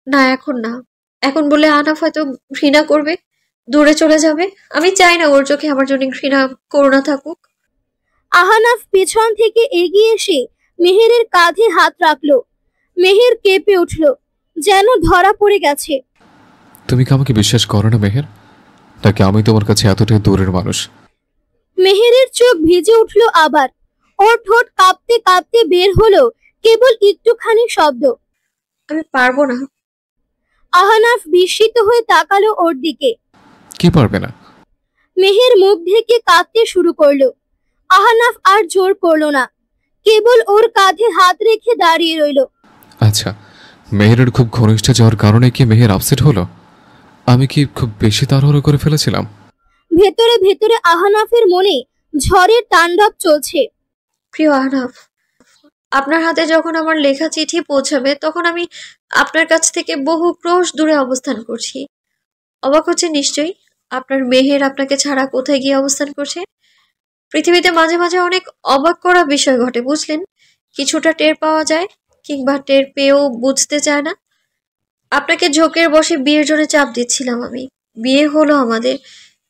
না, এখন না। এখন বললে আহনাফ হয়তো ঘৃণা করবে, দূরে চলে যাবে। আমি চাই না ওর চোখে আমার জন্য ঘৃণা, করুণা থাকুক। আহনাফ পেছন থেকে এগিয়ে এসে মেহেরের কাঁধে হাত রাখলো। মেহের কেঁপে উঠল, যেন ধরা পড়ে গেছে। তুমি কি আমাকে বিশ্বাস করো না মেহের? নাকি আমি তোমার কাছে এতটাই দূরের মানুষ? মেহেরের চোখ ভিজে উঠল আবার। ওর ঠোঁট কাঁপতে কাঁপতে বের হলো কেবল একটুখানি শব্দ, আমি পারবো না। আহনাফ বিস্মিত হয়ে তাকালো ওর দিকে। কি পারবে না? মেহের মুখ ঢেকে কাঁদতে শুরু করলো। আহনাফ আর জোর করলো না, কেবল ওর কাঁধে হাত রেখে দাঁড়িয়ে রইল। আচ্ছা, মেহেরের খুব ঘনিষ্ঠ যাওয়ার কারণে কি মেহের আপসেট হলো? আমি কি খুব বেশি তাড়াহুড়ো করে ফেলেছিলাম? ভেতরে ভেতরে আহনাফের মনে ঝড়ের তাণ্ডব চলছে। প্রিয় আহনাফ, আপনার হাতে যখন আমার লেখা চিঠি পৌঁছাবে তখন আমি আপনার কাছ থেকে বহু ক্রোশ দূরে অবস্থান করছি। অবাক হচ্ছে নিশ্চয়ই, আপনার মেহের আপনাকে ছাড়া কোথায় গিয়ে অবস্থান করছে। পৃথিবীতে মাঝে মাঝে অনেক অবাক করা বিষয় ঘটে, বুঝলেন? কিছুটা টের পাওয়া যায়, কিংবা টের পেয়েও বুঝতে চায় না। আপনাকে ঝোঁকের বশে বিয়ের জন্য চাপ দিচ্ছিলাম আমি। বিয়ে হলো আমাদের।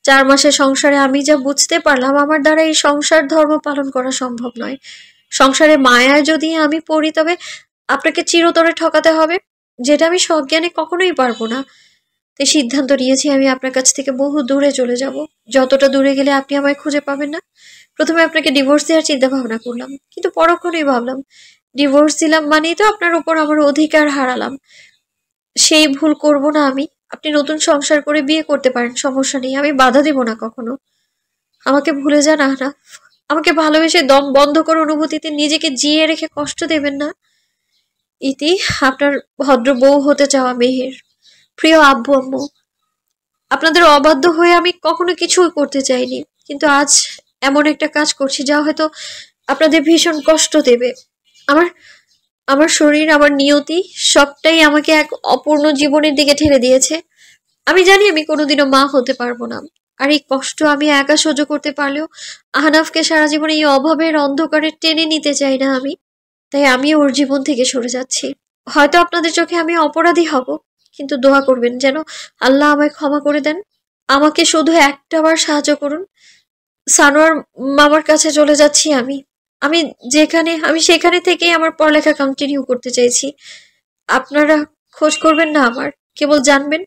4 মাসের সংসারে আমি যা বুঝতে পারলাম, আমার দ্বারা এই সংসার ধর্ম পালন করা সম্ভব নয়। সংসারে মায়ায় যদি আমি পড়ি, তবে আপনাকে চিরতরে ঠকাতে হবে, যেটা আমি সজ্ঞানে কখনোই পারবো না। তাই সিদ্ধান্ত নিয়েছি আমি আপনার কাছ থেকে বহু দূরে চলে যাব। যতটা দূরে গেলে আপনি আমায় খুঁজে পাবেন না। প্রথমে আপনাকে ডিভোর্স দেওয়ার চিন্তা ভাবনা করলাম, কিন্তু পরক্ষণেই ভাবলাম ডিভোর্স দিলাম মানেই তো আপনার উপর আমার অধিকার হারালাম। সেই ভুল করব না আমি। আপনি নতুন সংসার করে বিয়ে করতে পারেন, সমস্যা নেই, আমি বাধা দেব না কখনো। আমাকে ভুলে যান আহনাফ। আমাকে ভালোবেসে দম বন্ধ করে অনুভূতিতে নিজেকে জিয়ে রেখে কষ্ট দেবেন না। ইতি, আপনার ভদ্র বউ হতে চাওয়া মেহের। প্রিয় আব্বু আম্মু, আপনাদের অবাধ্য হয়ে আমি কখনো কিছুই করতে চাইনি, কিন্তু আজ এমন একটা কাজ করছি যা হয়তো আপনাদের ভীষণ কষ্ট দেবে। আমার আমার শরীর, আমার নিয়তি সবটাই আমাকে এক অপূর্ণ জীবনের দিকে ঠেলে দিয়েছে। আমি জানি আমি কোনোদিনও মা হতে পারবো না। আর এই কষ্ট আমি একা সহ্য করতে পারলেও আহনাফকে সারা জীবন এই অভাবের অন্ধকারে টেনে নিতে চাই না আমি। তাই আমি ওর জীবন থেকে সরে যাচ্ছি। হয়তো আপনাদের চোখে আমি অপরাধী হব, কিন্তু দোয়া করবেন যেন আল্লাহ আমায় ক্ষমা করে দেন। আমাকে শুধু একটাবার সাহায্য করুন। সানোয়ার মামার কাছে চলে যাচ্ছি আমি। আমি আমি সেখানে থেকেই আমার পড়ালেখা কন্টিনিউ করতে চাইছি। আপনারা খোঁজ করবেন না আমার, কেবল জানবেন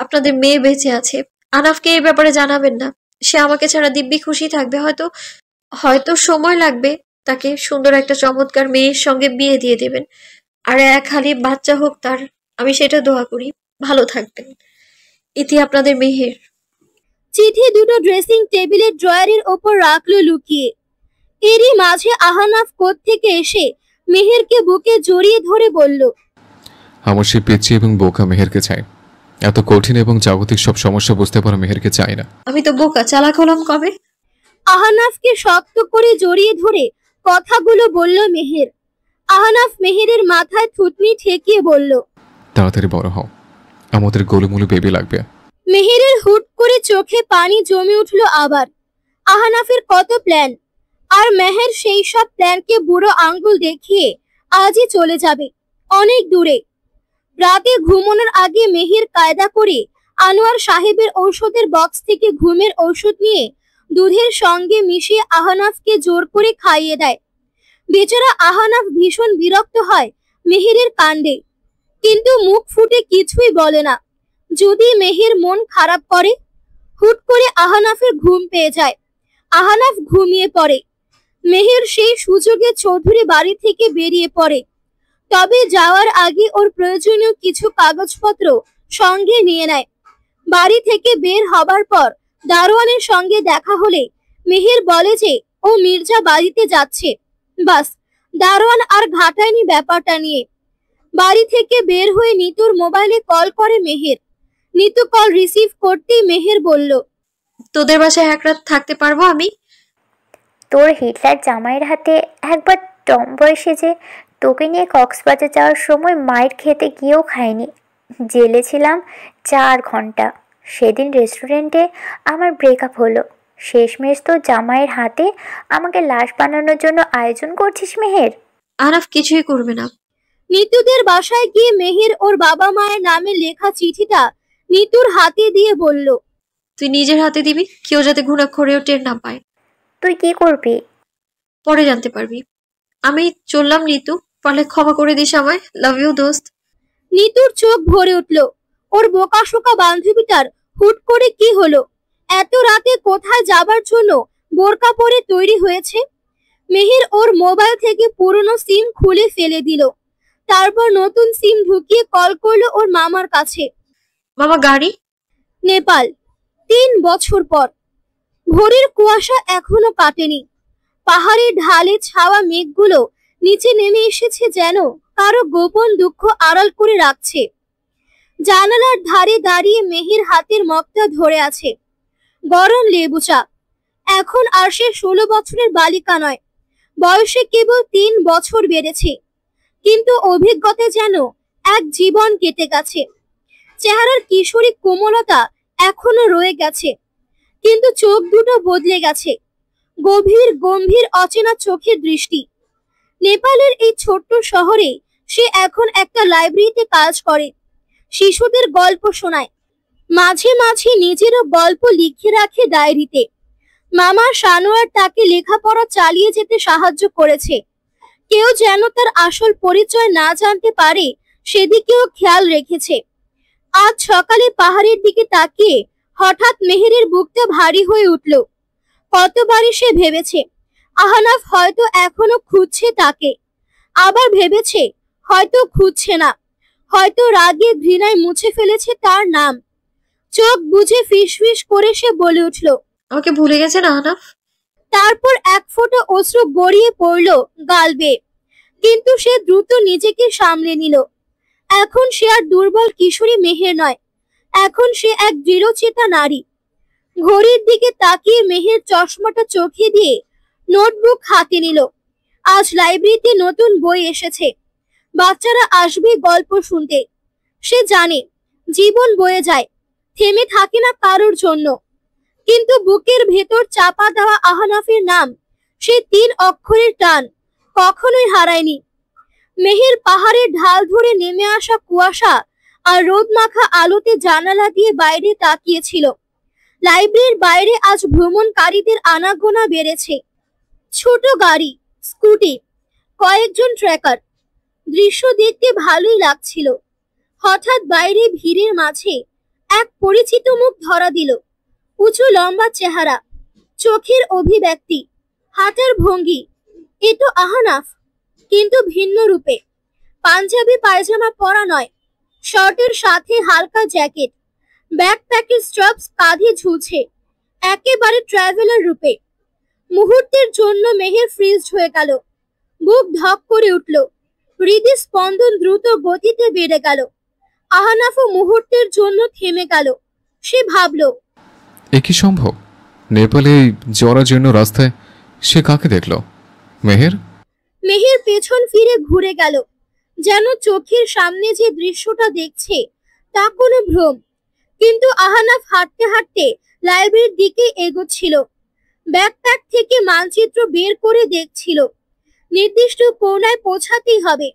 আপনাদের মেয়ে বেঁচে আছে। আনাফকে এই ব্যাপারে জানাবেন না। সে আমাকে ছাড়া দিব্যি খুশি থাকবে। হয়তো হয়তো সময় লাগবে, তাকে সুন্দর একটা চমৎকার মেয়ের সঙ্গে বিয়ে দিয়ে দেবেন। আর এক হালি বাচ্চা হোক তার, আমি সেটা দোয়া করি। ভালো থাকবেন। ইতি, আপনাদের মেহের। চিঠি দুটো ড্রেসিং টেবিলের ড্রয়ারের ওপর রাখলো লুকিয়ে। এরই মাঝে আহনাফ কোত্থেকে এসে মেহেরকে বুকে জড়িয়ে ধরে বলল, আমার সেই পিচ্চি এবং বোকা মেহেরকে চাই। এত কঠিন এবং জাগতিক সব সমস্যা বুঝতে পারা মেহেরকে চাই না। আমি তো বোকা, চালাক হলাম কবে? আহনাফকে শক্ত করে জড়িয়ে ধরে কথাগুলো বলল মেহের। আহনাফ মেহেরের মাথায় থুতনি ঠেকিয়ে বলল, তাড়াতাড়ি বড় হও, আমাদের গোলুমুলু বেবি লাগবে। মেহেরের হুট করে চোখে পানি জমে উঠল আবার। আহনাফের কত প্ল্যান, আর মেহের সেই সব প্ল্যানকে বুড়ো আঙ্গুল দেখিয়ে আজই চলে যাবে অনেক দূরে। রাতে ঘুমানোর আগে মেহের কায়দা করে আনোয়ার সাহেবের ঔষধের বক্স থেকে ঘুমের ঔষধ নিয়ে দুধের সঙ্গে মিশিয়ে আহনাফকে জোর করে খাইয়ে দেয়। বেচারা আহনাফ ভীষণ বিরক্ত হয় মেহেরের কাণ্ডে, কিন্তু মুখ ফুটে কিছুই বলে না। যদি মেহের মন খারাপ করে, হুট করে আহনাফের ঘুম পেয়ে যায়। আহনাফ ঘুমিয়ে পড়ে। মেহের সেই সুযোগে চৌধুরী বাড়ি থেকে বেরিয়ে পড়ে। তবে যাওয়ার আগে ওর প্রয়োজনীয় কিছু কাগজপত্র সঙ্গে নিয়ে নেয়। বাড়ি থেকে বের হবার পর দারোয়ানের সঙ্গে দেখা হলে মেহের বলে যে ও মির্জা বাড়িতে যাচ্ছে। বাস, দারোয়ান আর ঘাটায়নি ব্যাপারটা নিয়ে। বাড়ি থেকে বের হয়ে নিতুর মোবাইলে কল করে মেহের। নিতু কল রিসিভ করতেই মেহের বলল, তোদের বাসায় এক রাত থাকতে পারবো আমি? তোর হিটলার জামাইয়ের হাতে একবার টম্বয় সেজে তোকে নিয়ে কক্সবাজার যাওয়ার সময় মায়ের খেতে গিয়েও খাইনি। জেলে ছিলাম 4 ঘন্টা। সেদিন রেস্টুরেন্টে আমার ব্রেকআপ হলো। শেষমেশ তো জামাইয়ের হাতে আমাকে লাশ বানানোর জন্য আয়োজন করছিস মেহের। আহনাফ কিছুই করবে না। নিতুদের বাসায় গিয়ে মেহের ওর বাবা মায়ের নামে লেখা চিঠিটা নিতুর হাতে দিয়ে বলল, তুই নিজের হাতে দিবি, কেউ যাতে ঘুণাক্ষরেও টের না পায়। তুই কি করবি? পরে জানতে পারবি। আমি চললাম নিতু, পারলে ক্ষমা করে দিস আমায়। লাভ ইউ দোস্ত। নিতুর চোখ ভরে উঠল। ওর বোকাশোকা বান্ধবীটার হুট করে কি হলো? এত রাতে কোথায় যাবার জন্য বোরকা পরে তৈরি হয়েছে? মেহের ওর মোবাইল থেকে পুরনো সিম খুলে ফেলে দিল। তারপর নতুন সিম ঢুকিয়ে কল করলো ওর মামার কাছে। মামা গাড়ি। নেপাল, 3 বছর পর। ভোরের কুয়াশা এখনো কাটেনি। পাহাড়ের ঢালে ছাওয়া মেঘগুলো নিচে নেমে এসেছে, যেন কারো গোপন দুঃখ আড়াল করে রাখছে। জানালার ধারে দাঁড়িয়ে মেহের হাতের মগটা ধরে আছে। গরম লেবু চা। এখন আর সে 16 বছরের বালিকা নয়, বয়সে কেবল 3 বছর বেড়েছে, কিন্তু অভিজ্ঞতা যেন এক জীবন কেটে গেছে। চেহারার কিশোরী কোমলতা এখনো রয়ে গেছে, কিন্তু চোখ দুটো বদলে গেছে। গভীর গম্ভীর অচেনা চোখের দৃষ্টি। নেপালের এই ছোট্ট শহরে সে এখন একটা লাইব্রেরিতে কাজ করে, শিশুদের গল্প শোনায়, মাঝে মাঝে নিজেরও গল্প লিখে রাখে ডায়েরিতে। মামা সানোয়ার তাকে লেখাপড়া চালিয়ে যেতে সাহায্য করেছে। কেউ যেন তার আসল পরিচয় না জানতে পারে সেদিকেও খেয়াল রেখেছে। আজ সকালে পাহাড়ের দিকে তাকিয়ে হঠাৎ মেহেরের বুকটা ভারী হয়ে উঠল। কতবারই সে ভেবেছে আহনাফ হয়তো এখনো খুঁজছে তাকে, আবার ভেবেছে হয়তো খুঁজছে না, হয়তো রাগে ঘৃণায় মুছে ফেলেছে তার নাম। চোখ বুজে ফিসফিস করে সে বলে উঠল, আমাকে ভুলে গেছে না আহনাফ? তারপর এক ফোঁটা অশ্রু গড়িয়ে পড়ল গাল বেয়ে। কিন্তু সে দ্রুত নিজেকে সামলে নিল। এখন সে আর দুর্বল কিশোরী মেহের নয়, এখন সে এক দৃঢ়চেতা নারী। ঘড়ির দিকে তাকিয়ে মেহের চশমাটা চোখে দিয়ে নোটবুক হাতে নিল। আজ লাইব্রেরিতে নতুন বই এসেছে, বাচ্চারা আসবে গল্প শুনতে। সে জানে জীবন বয়ে যায়, থেমে থাকে না কারোর জন্য। কিন্তু বুকের ভেতর চাপা দেওয়া আহনাফের নাম, সে 3 অক্ষরের টান কখনোই হারায়নি। মেহের পাহাড়ের ঢাল ধরে নেমে আসা কুয়াশা আর রোদ মাখা আলোতে জানালা দিয়ে বাইরে তাকিয়েছিল। লাইব্রেরির বাইরে আজ ভ্রমণকারীদের আনাগোনা বেড়েছে। ছোট গাড়ি, স্কুটি, কয়েকজন ট্রেকার। দৃশ্য দেখতে ভালোই লাগছিল। হঠাৎ বাইরে ভিড়ের মাঝে এক পরিচিত মুখ ধরা দিল। উঁচু লম্বা চেহারা, চোখের অভিব্যক্তি, হাঁটার ভঙ্গি। এ তো আহনাফ, কিন্তু ভিন্ন রূপে। পাঞ্জাবি পায়জামা পরা নয়, শার্টের সাথে হালকা জ্যাকেট, ব্যাকপ্যাকের স্ট্রাপস কাঁধে ঝুলছে, একেবারে ট্রাভেলার রূপে। মুহূর্তের জন্য মেহের ফ্রিজড হয়ে গেল। বুক ধক করে উঠল, হৃদয় স্পন্দন দ্রুত গতিতে বেড়ে গেল। আহনাফও মুহূর্তের জন্য থেমে গেল। সে ভাবল, এ কি সম্ভব? নেপালে এই জরাজীর্ণ রাস্তায় সে কাকে দেখল? মেহের? মেহের পেছন ফিরে ঘুরে গেল, যেন চোখের সামনে যে দৃশ্যটা দেখছে তা কোনো ভ্রম। কিন্তু আহনাফ হাঁটতে হাঁটতে লাইব্রেরির দিকে এগোচ্ছিল। ব্যাকপ্যাক থেকে মানচিত্র বের করে দেখছিল। নির্দিষ্ট কোণায় পৌঁছাতেই হবে।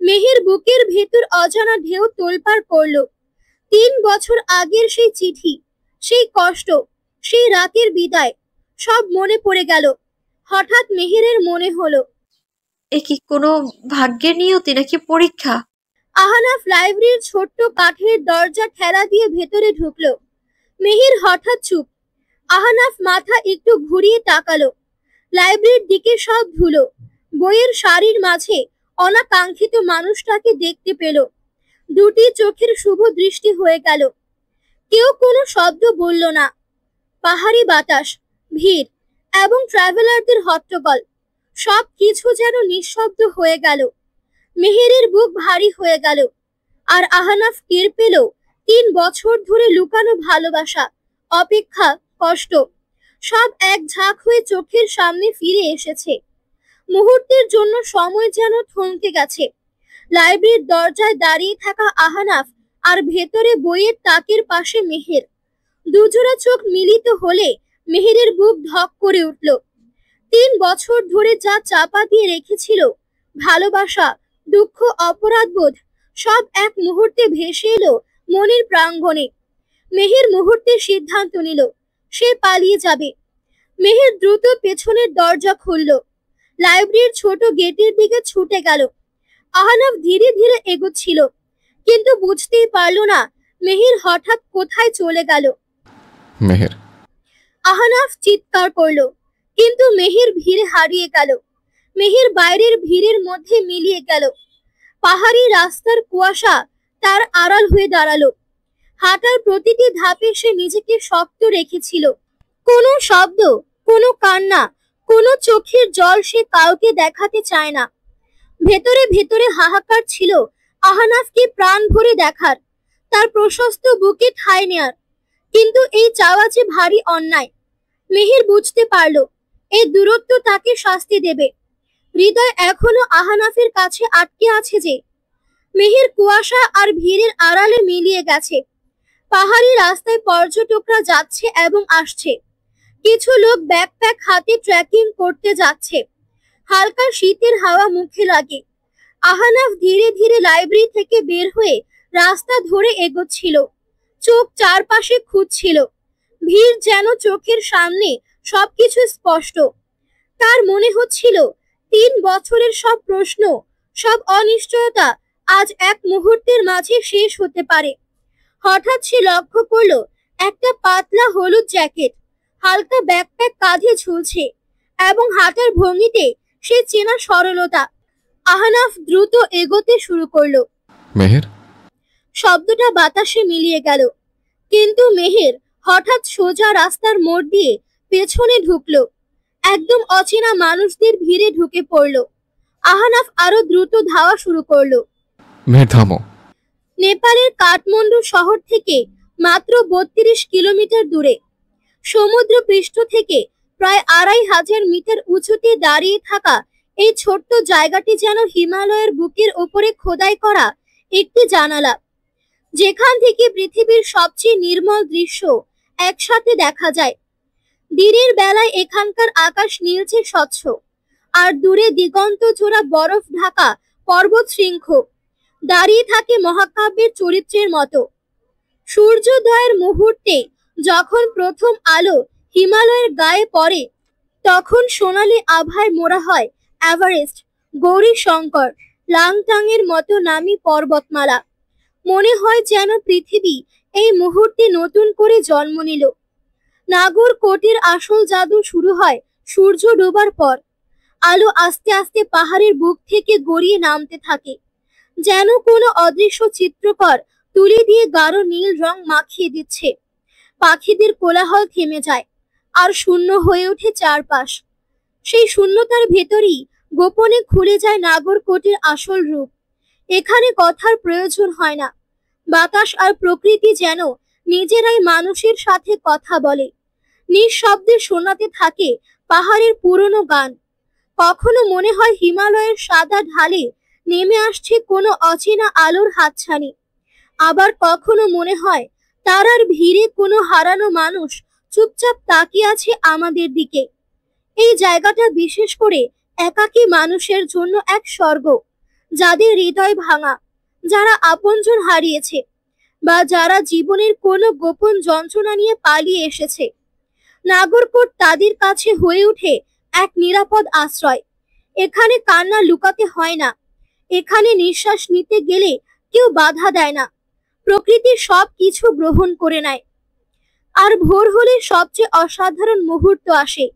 মেহের বুকের ভেতর অজানা ঢেউ তোলপাড় করলো। 3 বছর আগের সেই চিঠি, সেই কষ্ট, সেই রাতের বিদায়, সব মনে পড়ে গেল। হঠাৎ মেহেরের মনে হলো, এ কি কোনো ভাগ্যের নিয়তি নাকি পরীক্ষা? আহনাফ লাইব্রেরির ছোট্ট কাঠের দরজা ঠেলা দিয়ে ভেতরে ঢুকলো। মেহের হঠাৎ চুপ। আহনাফ মাথা একটু ঘুরিয়ে তাকালো। লাইব্রেরির দিকে সব ধুলো। বইয়ের সারির মাঝে অনাকাঙ্ক্ষিত মানুষটাকে দেখতে পেল। দুটি চোখের শুভ দৃষ্টি হয়ে গেল। কেউ কোনো শব্দ বলল না। পাহাড়ি বাতাস, ভিড় এবং ট্রাভেলারদের হট্টগোল, সব কিছু যেন নিঃশব্দ হয়ে গেল। মেহেরের বুক ভারী হয়ে গেল। আর আহনাফ টের পেল 3 বছর ধরে লুকানো ভালোবাসা, অপেক্ষা, কষ্ট সব এক ঝাঁক হয়ে চোখের সামনে ফিরে এসেছে। মুহূর্তের জন্য সময় যেন থমকে গেছে। লাইব্রেরির দরজায় দাঁড়িয়ে থাকা আহনাফ আর ভেতরে বইয়ের তাকের পাশে মেহের, দুজোড়া চোখ মিলিত হলে মেহেরের বুক ধক করে উঠল। 3 বছর ধরে যা চাপা দিয়ে রেখেছিল, ভালোবাসা, দুঃখ, অপরাধবোধ সব এক মুহূর্তে ভেসে এলো মনের প্রাঙ্গণে। মেহের মুহূর্তে সিদ্ধান্ত নিল সে পালিয়ে যাবে। মেহের দ্রুত পেছনের দরজা খুলল, লাইব্রেরির ছোট গেটের দিকে ছুটে গেল। আহনাফ ধীরে ধীরে এগোচ্ছিল, কিন্তু বুঝতেই পারল না মেহের হঠাৎ কোথায় চলে গেল। মেহের, আহনাফ চিৎকার করলো, কিন্তু মেহের ভিড়ে হারিয়ে গেল। মেহের বাইরের ভিড়ের মধ্যে মিলিয়ে গেল। পাহাড়ি রাস্তার কুয়াশা তার আড়াল হয়ে দাঁড়ালো। হাঁটার প্রতিটি ধাপে সে নিজেকে শক্ত রেখেছিল। কোনো শব্দ, কোনো কান্না, কোনো চোখের জল সে কাউকে দেখাতে চায় না। ভেতরে ভেতরে হাহাকার ছিল আহনাফকে প্রাণ ভরে দেখার, তার প্রশস্ত বুকে ঠাঁই নেয়ার। কিন্তু এই চাওয়া যে ভারী অন্যায়। মেহের বুঝতে পারল এই দূরত্ব তাকে শাস্তি দেবে। হৃদয় এখনো আহনাফের কাছে আটকে আছে যে। মেহের কুয়াশা আর ভিড়ের আড়ালে মিলিয়ে গেছে। পাহাড়ি রাস্তায় পর্যটকরা যাচ্ছে এবং আসছে। কিছু লোক ব্যাকপ্যাক হাতে ট্রেকিং করতে যাচ্ছে। হালকা শীতের হাওয়া মুখে লাগে। আহনাফ ধীরে ধীরে লাইব্রেরি থেকে বের হয়ে রাস্তা ধরে এগোচ্ছিল। চোখ চারপাশে খুঁজছিল। ভিড় যেন চোখের সামনে, সবকিছু স্পষ্ট। তার মনে হচ্ছিল 3 বছরের সব প্রশ্ন, সব অনিশ্চয়তা আজ এক মুহূর্তের মাঝে শেষ হতে পারে। হঠাৎ সে লক্ষ্য করলো একটা পাতলা হলুদ জ্যাকেট, হালকা ব্যাকপ্যাক কাঁধে ঝুলছে, এবং হাঁটার ভঙ্গিতে সে চেনা সরলতা। আহনাফ দ্রুত এগোতে শুরু করলো। মেহের, শব্দটা বাতাসে মিলিয়ে গেল, কিন্তু মেহের হঠাৎ সোজা রাস্তার মোড় দিয়ে পেছনে ঢুকলো। একদম অচেনা মানুষদের ভিড়ে ঢুকে পড়লো। আহনাফ আরো দ্রুত ধাওয়া শুরু করলো। মেহের থামো। নেপালের কাঠমান্ডু শহর থেকে মাত্র 32 কিলোমিটার দূরে, সমুদ্র পৃষ্ঠ থেকে প্রায় 2500 মিটার উঁচুতে দাঁড়িয়ে থাকা এই ছোট্ট জায়গাটি যেন হিমালয়ের বুকের উপরে খোদাই করা একটি জানালা, যেখান থেকে পৃথিবীর সবচেয়ে নির্মল দৃশ্য একসাথে দেখা যায়। দিনের বেলায় এখানকার আকাশ নীলচে স্বচ্ছ, আর দূরে দিগন্ত জোড়া বরফ ঢাকা পর্বত শৃঙ্খ দাঁড়িয়ে থাকে মহাকাব্যের চরিত্রের মতো। সূর্যোদয়ের মুহূর্তে যখন প্রথম আলো হিমালয়ের গায়ে পড়ে, তখন সোনালী আভায় মোড়া হয় এভারেস্ট, গৌরীশঙ্কর, লাংটাংয়ের মতো নামী পর্বতমালা। মনে হয় যেন পৃথিবী এই মুহূর্তে নতুন করে জন্ম নিল। নাগরকোটের আসল জাদু শুরু হয় সূর্য ডোবার পর। আলো আস্তে আস্তে পাহাড়ের বুক থেকে গড়িয়ে নামতে থাকে, যেন কোনো অদৃশ্য চিত্রকর তুলি দিয়ে গাঢ় নীল রং মাখিয়ে দিচ্ছে। পাখিদের কোলাহল থেমে যায়, আর শূন্য হয়ে ওঠে চারপাশ। সেই শূন্যতার ভেতরেই গোপনে খুলে যায় নাগরকোটের আসল রূপ। এখানে কথার প্রয়োজন হয় না। বাতাস আর প্রকৃতি যেন নিজেরাই মানুষের সাথে কথা বলে। নিঃশব্দে শোনাতে থাকে পাহাড়ের পুরনো গান। কখনো মনে হয় হিমালয়ের সাদা ঢালে নেমে আসছে কোনো অচেনা আলোর হাতছানি। আবার কখনো মনে হয় তারার ভিড়ে কোনো হারানো মানুষ চুপচাপ তাকিয়ে আছে আমাদের দিকে। এই জায়গাটা বিশেষ করে একাকী মানুষের জন্য এক স্বর্গ, যাদের হৃদয় ভাঙা, যারা আপনজন হারিয়েছে, বা যারা জীবনের কোনো গোপন যন্ত্রণা নিয়ে পালিয়ে এসেছে। নাগরকোট তাদের কাছে হয়ে ওঠে এক নিরাপদ আশ্রয়। এখানে কান্না লুকাতে হয় না, এখানে নিঃশ্বাস নিতে গেলে কেউ বাধা দেয় না। প্রকৃতি সব কিছু গ্রহণ করে নেয়। আর ভোর হলে সবচেয়ে অসাধারণ মুহূর্ত আসে।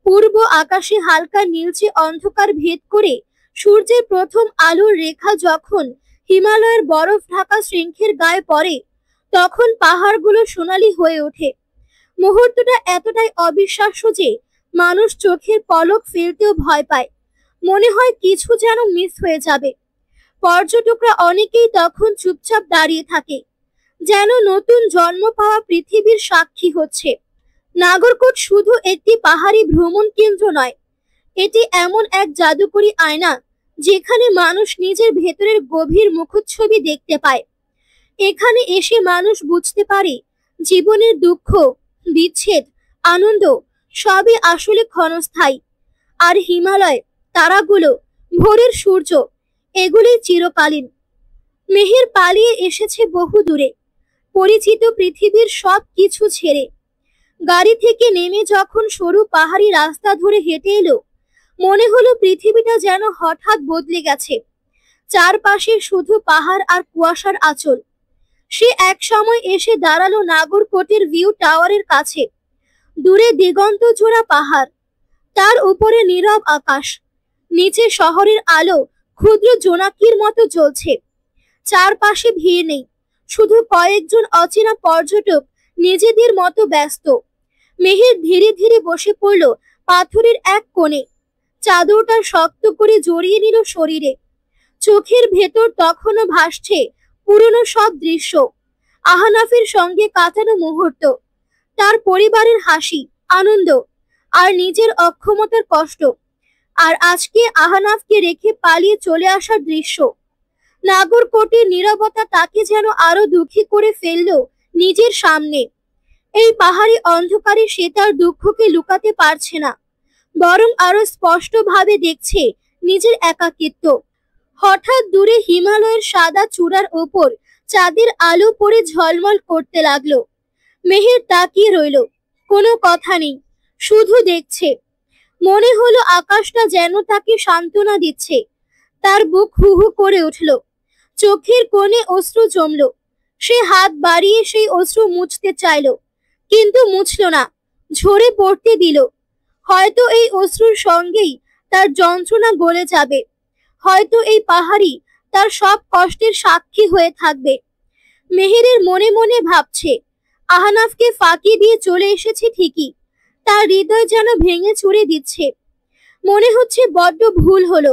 পূর্ব আকাশে হালকা নীলচে অন্ধকার ভেদ করে সূর্যের প্রথম আলোর রেখা যখন হিমালয়ের বরফ ঢাকা শৃঙ্খের গায়ে পড়ে, তখন পাহাড়গুলো সোনালী হয়ে ওঠে। মুহূর্তটা এতটাই অবিশ্বাস্য যে মানুষ চোখের পলক ফেলতেও ভয় পায়। মনে হয় কিছু যেন মিস হয়ে যাবে। পর্যটকরা অনেকেই তখন চুপচাপ দাঁড়িয়ে থাকে, যেন নতুন জন্ম পাওয়া পৃথিবীর সাক্ষী হচ্ছে। নাগরকোট শুধু একটি পাহাড়ি ভ্রমণ কেন্দ্র নয়, এটি এমন এক জাদুকরী আয়না যেখানে মানুষ নিজের ভেতরের গভীর মুখচ্ছবি দেখতে পায়। এখানে এসে মানুষ বুঝতে পারে জীবনের দুঃখ, বিচ্ছেদ, আনন্দ সবই আসলে ক্ষণস্থায়ী। আর হিমালয়, তারাগুলো, ভোরের সূর্য, এগুলি চিরকালীন। মেহের পালিয়ে এসেছে বহু দূরে, পরিচিত পৃথিবীর সব কিছু ছেড়ে। গাড়ি থেকে নেমে যখন সরু পাহাড়ি রাস্তা ধরে হেঁটে এলো, মনে হলো পৃথিবীটা যেন হঠাৎ বদলে গেছে। চারপাশে শুধু পাহাড় আর কুয়াশার আঁচল। সে এক সময় এসে দাঁড়ালো নাগরকোটের ভিউ টাওয়ারের কাছে। দূরে দিগন্ত জোড়া পাহাড়, তার উপরে নীরব আকাশ, নিচে শহরের আলো ক্ষুদ্র জোনাকির মতো জ্বলছে। চারপাশে ভিড় নেই, শুধু কয়েকজন অচেনা পর্যটক নিজেদের মতো ব্যস্ত। মেহের ধীরে ধীরে বসে পড়ল পাথরের এক কোণে, চাদরটা শক্ত করে জড়িয়ে নিল শরীরে। চোখের ভেতর তখনও ভাসছে পুরনো সব দৃশ্য, আহনাফের সঙ্গে কাটানো মুহূর্ত, তার পরিবারের হাসি, আনন্দ আর নিজের অক্ষমতার কষ্ট, আর আজকে আহনাফকে রেখে পালিয়ে চলে আসার দৃশ্য। নাগরকোটের নীরবতা তাকে যেন আরো দুঃখী করে ফেলল নিজের সামনে। এই পাহাড়ি অন্ধকারে সে তার দুঃখকে লুকাতে পারছে না, বরং আরো স্পষ্টভাবে দেখছে নিজের একাকিত্ব। হঠাৎ দূরে হিমালয়ের সাদা চূড়ার ওপর চাঁদের আলো পড়ে ঝলমল করতে লাগলো। মেহের তাকিয়ে রইল, কোনো কথা নেই, শুধু দেখছে। মনে হলো আকাশটা যেন তাকে সান্ত্বনা দিচ্ছে। তার বুক হু হু করে উঠল, চোখের কোণে অশ্রু জমল। সে হাত বাড়িয়ে সেই অশ্রু মুছতে চাইল, কিন্তু মুছল না, ঝরে পড়তে দিল। হয়তো এই অশ্রুর সঙ্গেই তার যন্ত্রণা গলে যাবে, হয়তো এই পাহাড়ি তার সব কষ্টের সাক্ষী হয়ে থাকবে। মেহেরের মনে মনে ভাবছে, আহনাফকে ফাঁকি দিয়ে চলে এসেছে ঠিকই, তার হৃদয় যেন ভেঙে চুরে দিচ্ছে। মনে হচ্ছে বড্ড ভুল হলো,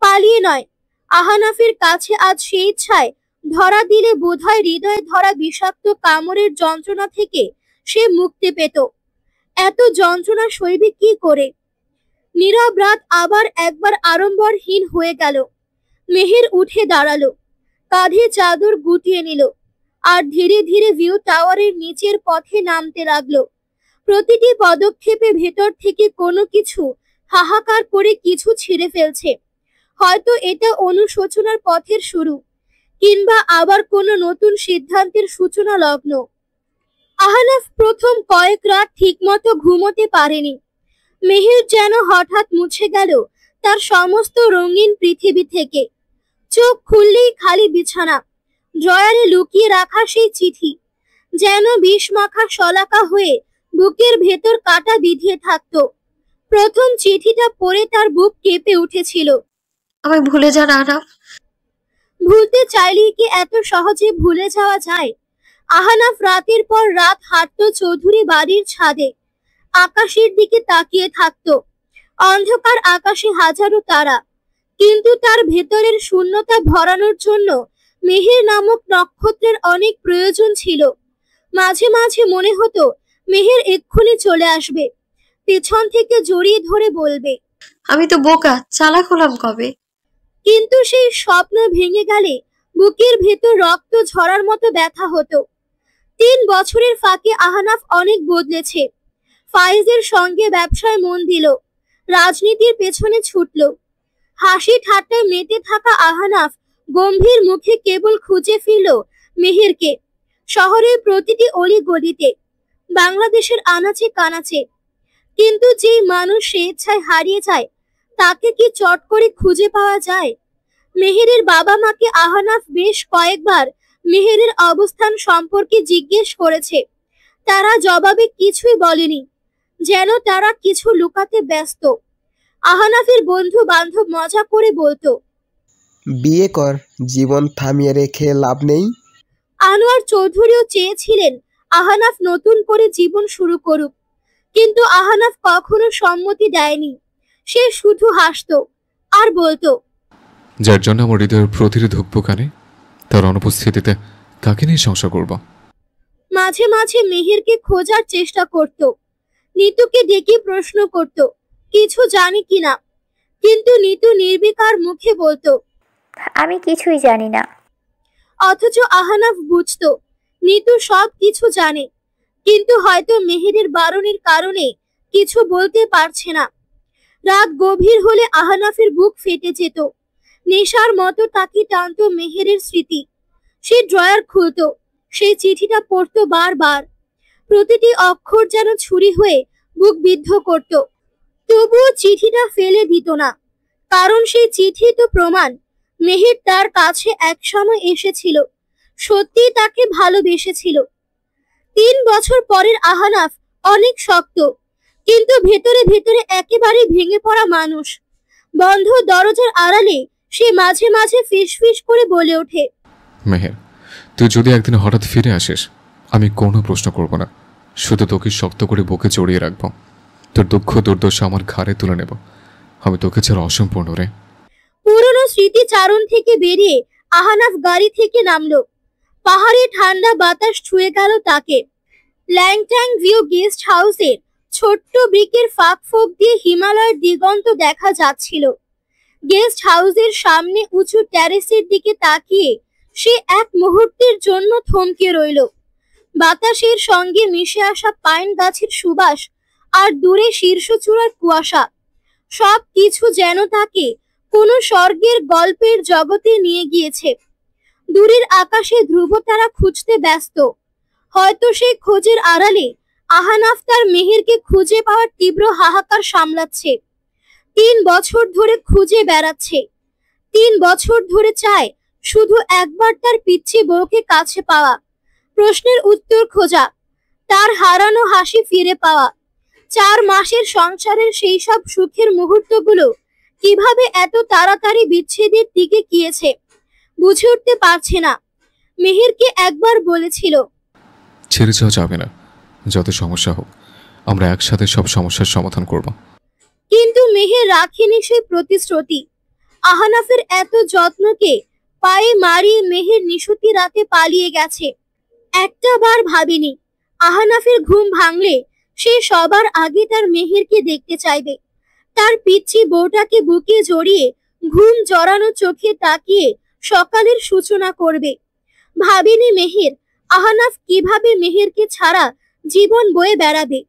পালিয়ে নয়, আহনাফের কাছে আজ সেই ইচ্ছায় ধরা দিলে বোধহয় হৃদয়ে ধরা বিষাক্ত কামড়ের যন্ত্রণা থেকে সে মুক্তি পেত। এত যন্ত্রণা সইবে কি করে? নীরব রাত আবার একবার আড়ম্বরহীন হয়ে গেল। মেহের উঠে দাঁড়ালো, কাঁধে চাদর গুটিয়ে নিল, আর ধীরে ধীরে ভিউ টাওয়ারের নিচের পথে নামতে লাগলো। প্রতিটি পদক্ষেপে ভেতর থেকে কোনো কিছু হাহাকার করে কিছু ছিঁড়ে ফেলছে। হয়তো এটা অনুশোচনার পথের শুরু, কিংবা আবার কোনো নতুন সিদ্ধান্তের সূচনা লগ্ন। আহনাফ প্রথম কয়েক রাত ঠিকমতো ঘুমোতে পারেনি। মেহের যেন হঠাৎ মুছে গেল তার সমস্ত রঙিন পৃথিবী থেকে। চোখ খুললেই খালি বিছানা, ড্রয়ারে লুকিয়ে রাখা সেই চিঠি যেন বিষ মাখা শলাকা হয়ে বুকের ভেতর কাটা বিঁধিয়ে থাকতো। প্রথম চিঠিটা পড়ে তার বুক কেঁপে উঠেছিল। আমায় ভুলে যান আহনাফ। ভুলতে চাইলেই কি এত সহজে ভুলে যাওয়া যায়? আহনাফ রাতের পর রাত হাঁটতো চৌধুরী বাড়ির ছাদে, আকাশের দিকে তাকিয়ে থাকতো। অন্ধকার আকাশে হাজারো তারা, কিন্তু তার ভেতরের শূন্যতা ভরানোর জন্য মেহের নামক নক্ষত্রের অনেক প্রয়োজন ছিল। মাঝে মাঝে মনে হতো মেহের এক্ষুনি চলে আসবে, পেছন থেকে জড়িয়ে ধরে বলবে, আমি তো বোকা, চালাক হলাম কবে। কিন্তু সেই স্বপ্ন ভেঙে গেলে বুকের ভেতর রক্ত ঝরার মতো ব্যথা হতো। 3 বছরের ফাঁকে আহনাফ অনেক বদলেছে। ফাইজের সঙ্গে ব্যবসায় মন দিল, রাজনীতির পেছনে ছুটল। হাসি ঠাট্টায় মেতে থাকা আহনাফ গম্ভীর মুখে কেবল খুঁজে ফিরল মেহেরকে, শহরের প্রতিটি অলি গলিতে, বাংলাদেশের আনাচে কানাচে। কিন্তু যেই মানুষ স্বেচ্ছায় হারিয়ে যায়, তাকে কি চট করে খুঁজে পাওয়া যায়? মেহেরের বাবা মাকে আহনাফ বেশ কয়েকবার মেহেরের অবস্থান সম্পর্কে জিজ্ঞেস করেছে। তারা জবাবে কিছুই বলেনি, যেন তারা কিছু লুকাতে ব্যস্ত। আহনাফের বন্ধু বান্ধব মজা করে বলতো, বিয়ে কর, জীবন থামিয়ে রেখে লাভ নেই। আনোয়ার চৌধুরীও চেয়েছিলেন আহনাফ নতুন করে জীবন শুরু করুক, কিন্তু আহনাফ কখনো সম্মতি দেয়নি। সে শুধু হাসতো আর বলতো, যার জন্য আমার হৃদয়ের প্রতিটি ধুকপুকানে, তার অনুপস্থিতিতে কাকে নিয়ে সংসার করব? মাঝে মাঝে মেহেরকে খোঁজার চেষ্টা করত, নিতুকে ডেকে প্রশ্ন করত কিছু জানি কিনা, কিন্তু নিতু নির্বিকার মুখে বলতো, আমি কিছুই জানি না। অথচ আহনাফ বুঝতো নিতু সব কিছু জানে, কিন্তু হয়তো মেহেরের বারণের কারণে কিছু বলতে পারছে না। রাত গভীর হলে আহনাফের বুক ফেটে যেত, নেশার মতো তাকে টানত মেহেরের স্মৃতি। সে ড্রয়ার খুলতো, সেই চিঠিটা পড়তো বারবার। প্রতিটি অক্ষর যেন ছুরি হয়ে বুক বিদ্ধ করত। তবুও চিঠিটা ফেলে দিত না, কারণ সেই চিঠি তো প্রমাণ মেহের তার কাছে একসময় এসেছিল, সত্যি তাকে ভালোবেসেছিল। 3 বছর পরের আহনাফ অনেক শক্ত, কিন্তু ভেতরে ভেতরে একেবারে ভেঙে পড়া মানুষ। বন্ধ দরজার আড়ালে সে মাঝে মাঝে ফিসফিস করে বলে ওঠে, মেহের, তুই যদি একদিন হঠাৎ ফিরে আসিস, আমি কোনো প্রশ্ন করব না, শুধু তোকে শক্ত করে বুকে জড়িয়ে রাখবো। তোর দুঃখ দুর্দশা আমার ঘাড়ে তুলে নেব। আমি তোকে ছাড়া অসম্পূর্ণ রে। পুরনো স্মৃতিচারণ থেকে বেরিয়ে আহনাফ গাড়ি থেকে নামলো। পাহাড়ে ঠান্ডা বাতাস ছুঁয়ে গেল তাকে। ল্যাংট্যাং ভিউ গেস্ট হাউসের ছোট্ট ব্রিকের ফাঁক ফোঁক দিয়ে হিমালয়ের দিগন্ত দেখা যাচ্ছিল। গেস্ট হাউসের সামনে উঁচু ট্যারেসের দিকে তাকিয়ে সে এক মুহূর্তের জন্য থমকে রইল। বাতাসের সঙ্গে মিশে আসা পাইন গাছের সুবাস আর দূরে শীর্ষচূড়ার কুয়াশা, সব কিছু যেন তাকে কোনো স্বর্গের গল্পের জগতে নিয়ে গিয়েছে। দূরের আকাশে ধ্রুবতারা খুঁজতে ব্যস্ত। হয়তো সেই খোঁজের আড়ালে আহনাফ তার মেহেরকে খুঁজে পাওয়ার তীব্র হাহাকার সামলাচ্ছে। 3 বছর ধরে খুঁজে বেড়াচ্ছে, 3 বছর ধরে চায় শুধু একবার তার পিচ্ছি বউকে কাছে পাওয়া, প্রশ্নের উত্তর খোঁজা, তার হারানো হাসি ফিরে পাওয়া। 4 মাসের সংসারের সেই সব সুখের মুহূর্তগুলো কিভাবে এত তাড়াতাড়ি বিচ্ছেদের দিকে গিয়েছে বুঝে উঠতে পারছে না। মেহেরকে একবার বলেছিল, ছেড়ে যাওয়া যাবে না, যত সমস্যা হোক আমরা একসাথে সব সমস্যার সমাধান করব। কিন্তু মেহের রাখেনি সেই প্রতিশ্রুতি। আহনাফের এত যত্নকে পায়ে মারিয়ে মেহের নিশুতি রাতে পালিয়ে গেছে। একটা বার ভাবিনি আহনাফের ঘুম ভাঙলে সে সবার আগে তার মেহেরকে দেখতে চাইবে, তার পিচ্ছি বউটাকে বুকে জড়িয়ে ঘুম জড়ানো চোখে তাকিয়ে সকালের সূচনা করবে। ভাবিনি মেহের আহনাফ কিভাবে মেহেরকে ছাড়া জীবন বয়ে বেড়াবে।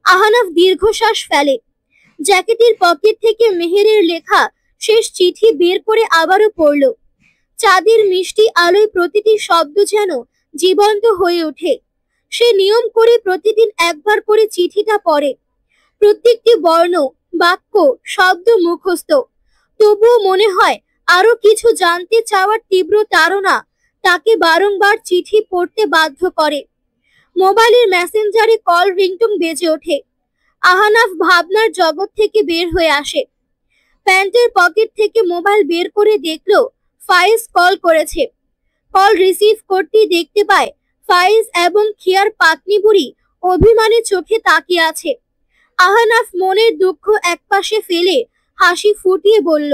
আহনাফ দীর্ঘশ্বাস ফেলে। জ্যাকেটের পকেট থেকে মেহেরের লেখা শেষ চিঠি বের করে আবারও পড়ল। চাঁদের মিষ্টি আলোয় প্রতিটি শব্দ যেন জীবন্ত হয়ে ওঠে। সে নিয়ম করে প্রতিদিন একবার করে চিঠিটা পড়ে। প্রত্যেকটি বর্ণ, বাক্য, শব্দ মুখস্থ। তবুও মনে হয় আরো কিছু জানতে চাওয়ার তীব্র তাড়না তাকে বারংবার চিঠি পড়তে বাধ্য করে। মোবাইলের মেসেঞ্জারে কল রিংটং বেজে ওঠে। আহনাফ ভাবনার জগৎ থেকে বের হয়ে আসে। প্যান্টের পকেট থেকে মোবাইল বের করে দেখলো ফাইজ কল করেছে। কল রিসিভ করতেই দেখতে পায় ফাইজ এবং খিয়ার পাতনি বুড়ি অভিমানে চোখে তাকিয়ে আছে। আহনাফ মনের দুঃখ একপাশে ফেলে হাসি ফুটিয়ে বলল,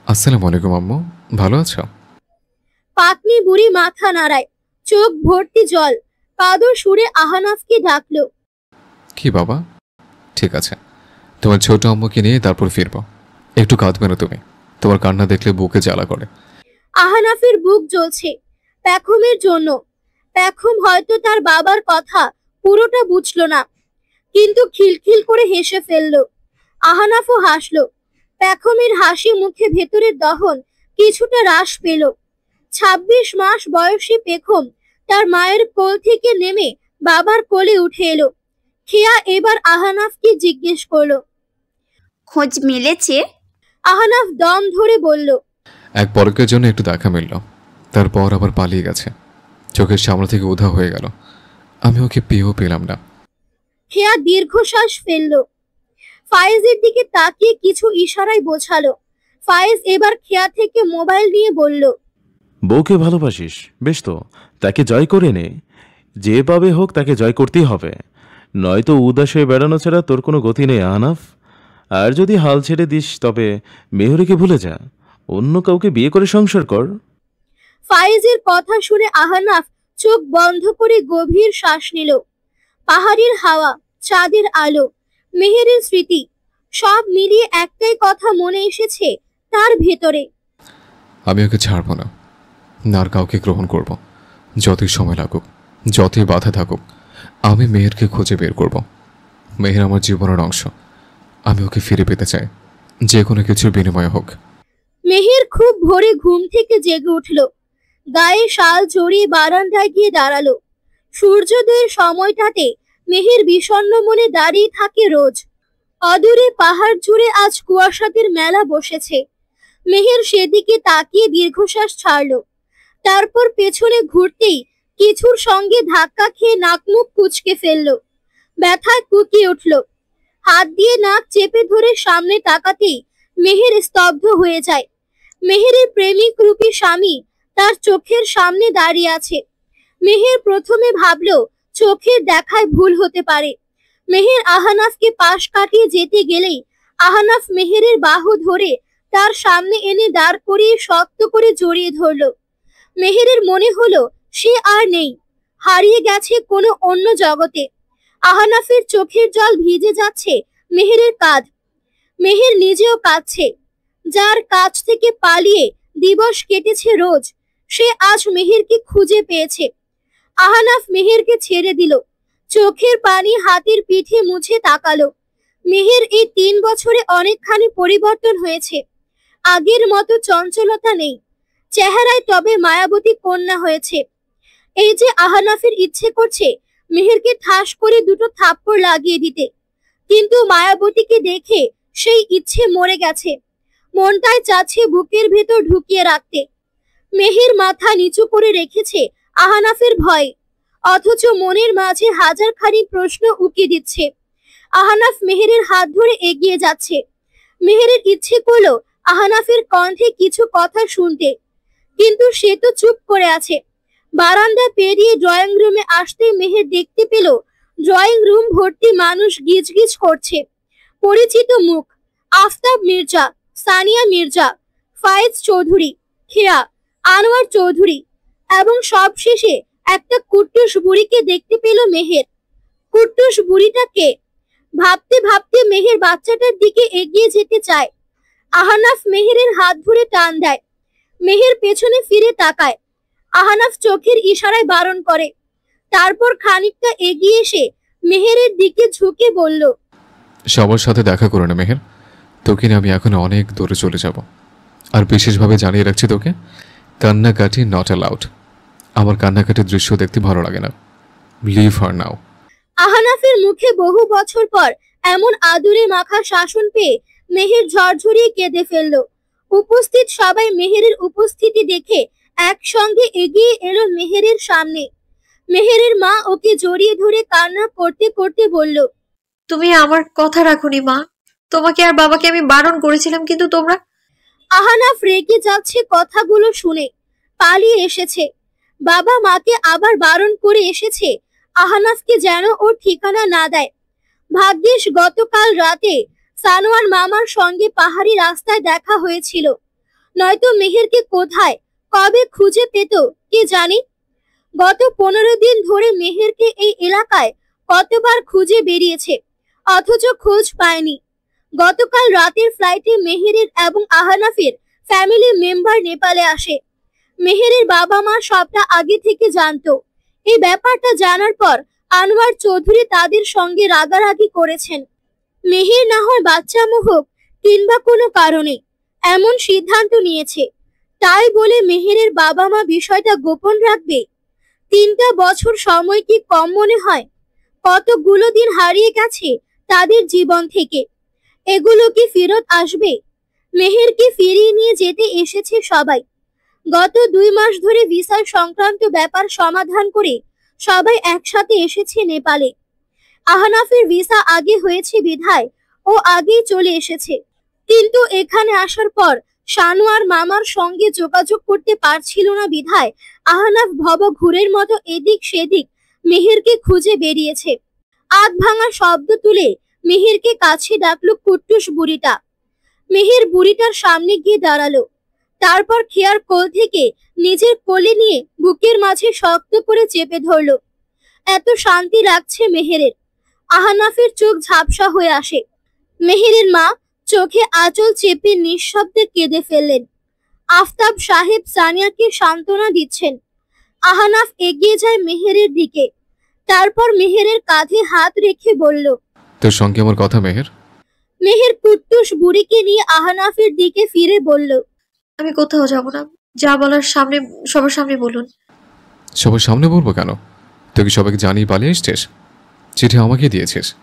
আসসালামু আলাইকুম আম্মু, ভালো আছো? পাতনি বুড়ি মাথা নাড়ায়, চোখ ভর্তি জল, কাদর সুরে আহনাফকে ডাকলো, কি বাবা? ঠিক আছে, তোমার ছোট আম্মুকে নিয়ে তারপর ফিরবো। একটু কাঁদবে না তুমি, তোমার কান্না দেখলে বুকে জ্বালা করে। আহনাফের বুক জ্বলছে পেখমের জন্য। পেখম হয়তো তার বাবার কথা পুরোটা বুঝলো না, কিন্তু খিলখিল করে হেসে ফেললো। আহনাফও হাসলো। পেখমের হাসি মুখে ভেতরের দহন কিছুটা হ্রাস পেল। 26 মাস বয়সী পেখম তার মায়ের কোল থেকে নেমে বাবার কোলে উঠে এলো। খেয়া এবার আহনাফকে জিজ্ঞেস করলো, খোঁজ মিলেছে? আহনাফ দম ধরে বলল, এক পরকের জন্য একটু দেখা মিলল, তারপর আবার পালিয়ে গেছে। চোখের সামনে থেকে উধাও হয়ে গেল। আমি ওকে পেয়েও পেলাম না। খেয়া দীর্ঘশ্বাস ফেলল। ফায়েজের দিকে তাকিয়ে কিছু ইশারায় বোঝালো। ফায়েজ এবার খেয়া থেকে মোবাইল নিয়ে বলল, বউকে ভালোবাসিস, বেশ তো, তাকে জয় করে নে। যে পাবে হোক তাকে জয় করতেই হবে, নয়তো উদাস হয়ে বেড়ানো ছাড়া তোর কোনো গতি নেই আহনাফ। আর যদি হাল ছেড়ে দিস তবে মেহরিকে ভুলে যা, অন্য কাউকে বিয়ে করে সংসার কর। ফায়েজের কথা শুনে আহনাফ চোখ বন্ধ করে গভীর শ্বাস নিল। পাহাড়ের হাওয়া, চাঁদের আলো, মেহেরের স্মৃতি, সব মিলিয়ে একটাই কথা মনে এসেছে তার ভেতরে, আমি ওকে ছাড়বো না, না আর কাউকে গ্রহণ করব। যতই সময় লাগুক, যতই বাধা থাকুক, আমি মেহেরকে খুঁজে বের করব। মেহের আমার জীবনের অংশ, আমি ওকে ফিরে পেতে চাই, যে কোনো কিছুর বিনিময়ে হোক। মেহের খুব ভোরে ঘুম থেকে জেগে উঠল। গায়ে শাল জড়িয়ে বারান্দায় গিয়ে দাঁড়ালো। সূর্যোদয়ের সময়টাতে মেহের বিষণ্ণ মনে দাঁড়িয়ে থাকে রোজ। অদূরে পাহাড় জুড়ে আজ কুয়াশাদের মেলা বসেছে। মেহের সেদিকে তাকিয়ে দীর্ঘশ্বাস ছাড়ল। তারপর পেছনে ঘুরতেই কিছুর সঙ্গে ধাক্কা খেয়ে নাক মুখ কুঁচকে ফেলল। ব্যথায় কুঁকিয়ে উঠল। হাত দিয়ে নাক চেপে ধরে সামনে তাকাতেই মেহের স্তব্ধ হয়ে যায়। মেহেরের প্রেমিক রূপী স্বামী তার চোখের সামনে দাঁড়িয়ে আছে। মেহের প্রথমে ভাবল চোখের দেখায় ভুল হতে পারে। মেহের আহানাফকে পাশ কাটিয়ে যেতে গেলেই আহানাফ মেহেরের বাহু ধরে তার সামনে এনে দাঁড় করিয়ে শক্ত করে জড়িয়ে ধরল। মেহেরের মনে হলো সে আর নেই, হারিয়ে গেছে কোনো অন্য জগতে। আহানাফের চোখের জল ভিজে যাচ্ছে মেহেরের কাঁধ। মেহের নিজেও কাঁদছে। যার কাছ থেকে পালিয়ে দিবস কেটেছে রোজ, সে আজ মেহেরকে খুঁজে পেয়েছে। আহানাফ মেহেরকে ছেড়ে দিল। চোখের পানি হাতের পিঠে মুছে তাকালো। মেহের এই 3 বছরে অনেকখানি পরিবর্তন হয়েছে। আগের মতো চঞ্চলতা নেই, চেহারায় তবে মায়াবতী কন্যা হয়েছে। এই যে আহানাফের ইচ্ছে করছে মেহেরকে ঠাস করে দুটো থাপ্পড় লাগিয়ে দিতে, কিন্তু মায়াবতীকে দেখে সেই ইচ্ছে মরে গেছে। মনটাই চাচ্ছে বুকের ভেতর ঢুকিয়ে রাখতে। মেহের মাথা নিচু করে রেখেছে আহানাফের ভয়ে, অথচ মনের মাঝে হাজারখানি প্রশ্ন উকি দিচ্ছে। আহানাফ মেহেরের হাত ধরে এগিয়ে যাচ্ছে। মেহেরের ইচ্ছে করলো আহানাফের কণ্ঠে কিছু কথা শুনতে, কিন্তু সে তো চুপ করে আছে। বারান্দা পেরিয়ে ড্রয়িং রুমে আসতে মেহের দেখতে পেল ড্রয়িং রুম ভর্তি মানুষ গিজগিজ করছে। পরিচিত মুখ, আফতাব মির্জা, সানিয়া মির্জা, ফায়েজ চৌধুরী, খেয়া, আনোয়ার চৌধুরী এবং সবশেষে একটা কুট্টুস বুড়িকে দেখতে পেল মেহের। কুট্টুস বুড়িটা কে? ভাবতে ভাবতে মেহের বাচ্চাটার দিকে এগিয়ে যেতে চায়। আহানাফ মেহেরের হাত ধরে টান দেয়। মেহের পেছনে ফিরে তাকায়। আহানাফ চোখের ইশারায় বারণ করে। তারপর খানিকটা এগিয়ে এসে মেহেরের দিকে ঝুঁকে বলল, সবার সাথে দেখা করে না মেহের, তোকে নিয়ে আমি এখন অনেক দূরে চলে যাব। আর বিশেষভাবে জানিয়ে রাখছি তোকে, কান্নাকাটি নট অ্যালাউড। আমার কান্নাকাটির দৃশ্য দেখতে ভালো লাগে না। লিভ হার নাও। আহানাফের মুখে বহু বছর পর এমন আদুরে মাখা শাসন পেয়ে মেহের ঝরঝরিয়ে কেঁদে ফেলল। উপস্থিত সবাই মেহেরের উপস্থিতি দেখে একসঙ্গে এগিয়ে এলো মেহেরের সামনে। মেহেরের মা ওকে জড়িয়ে ধরে কান্না করতে করতে বলল, তুমি আমার কথা রাখোনি মা। তোমাকে আর বাবাকে আমি বারণ করেছিলাম, কিন্তু তোমরা। আহানাফ রেগে যাচ্ছে কথাগুলো শুনে। পালিয়ে এসেছে, বাবা মাকে আবার বারণ করে এসেছে আহানাফকে যেন ওর ঠিকানা না দেয়। ভাগ্যিস গতকাল রাতে সানোয়ার মামার সঙ্গে পাহাড়ি রাস্তায় দেখা হয়েছিল, নয়তো মেহেরকে কোথায় কবে খুঁজে পেত কে জানি। গত 15 দিন ধরে মেহেরকে এই এলাকায় কতবার খুঁজে বেরিয়েছে, অথচ খোঁজ পায়নি। গতকাল রাতের ফ্লাইটে মেহেরের এবং আহানাফের ফ্যামিলি মেম্বার নেপালে আসে। মেহেরের বাবা মা সবটা আগে থেকে জানতো। এই ব্যাপারটা জানার পর আনোয়ার চৌধুরী তাদের সঙ্গে রাগারাগি করেছেন। মেহের না হয় বাচ্চা মোহক কিংবা কোনো কারণে এমন সিদ্ধান্ত নিয়েছে, তাই বলে মেহেরের বাবা মা বিষয়টা গোপন রাখবে? 3টা বছর সময় কি কম মনে হয়? কতগুলো দিন হারিয়ে গেছে তাদের জীবন থেকে। এগুলো কি ফেরত আসবে? মেহেরকে ফিরিয়ে নিয়ে যেতে এসেছে সবাই। গত 2 মাস ধরে ভিসা সংক্রান্ত ব্যাপার সমাধান করে সবাই একসাথে এসেছে নেপালে। আহানাফের ভিসা আগে হয়েছে বিধায় ও আগেই চলে এসেছে, কিন্তু এখানে আসার পর সানোয়ার মামার সঙ্গে যোগাযোগ করতে পারছিল না বিধায় আহানাফ ভবঘুরের মতো এদিক সেদিক মেহেরকে খুঁজে বেরিয়েছে। আধ ভাঙা শব্দ তুলে মেহেরকে কাছে ডাকলো কুট্টুস বুড়িটা। মেহের বুড়িটার সামনে গিয়ে দাঁড়ালো। তারপর খেয়ার কোল থেকে নিজের কোলে নিয়ে বুকের মাঝে শক্ত করে চেপে ধরলো। এত শান্তি লাগছে মেহেরের। আহানাফের চোখ ঝাপসা হয়ে আসে। মেহেরের মা চোখে আঁচল চেপে নিঃশব্দে কেঁদে ফেললেন। আফতাব সাহেব সানিয়াকে সান্ত্বনা দিচ্ছেন। আহানাফ এগিয়ে যায় মেহেরের দিকে। তারপর মেহেরের কাঁধে হাত রেখে বলল, তোর সঙ্গে আমার কথা মেহের। মেহের কুট্টুস বুড়িকে নিয়ে আহানাফের দিকে ফিরে বলল, আমি কোথাও যাব না। যা বলার সামনে, সবার সামনে বলুন। সবার সামনে বলবো কেন? তুই কি সবাইকে জানিয়ে পালিয়ে এসছিস? চিঠি আমাকে দিয়েছিস।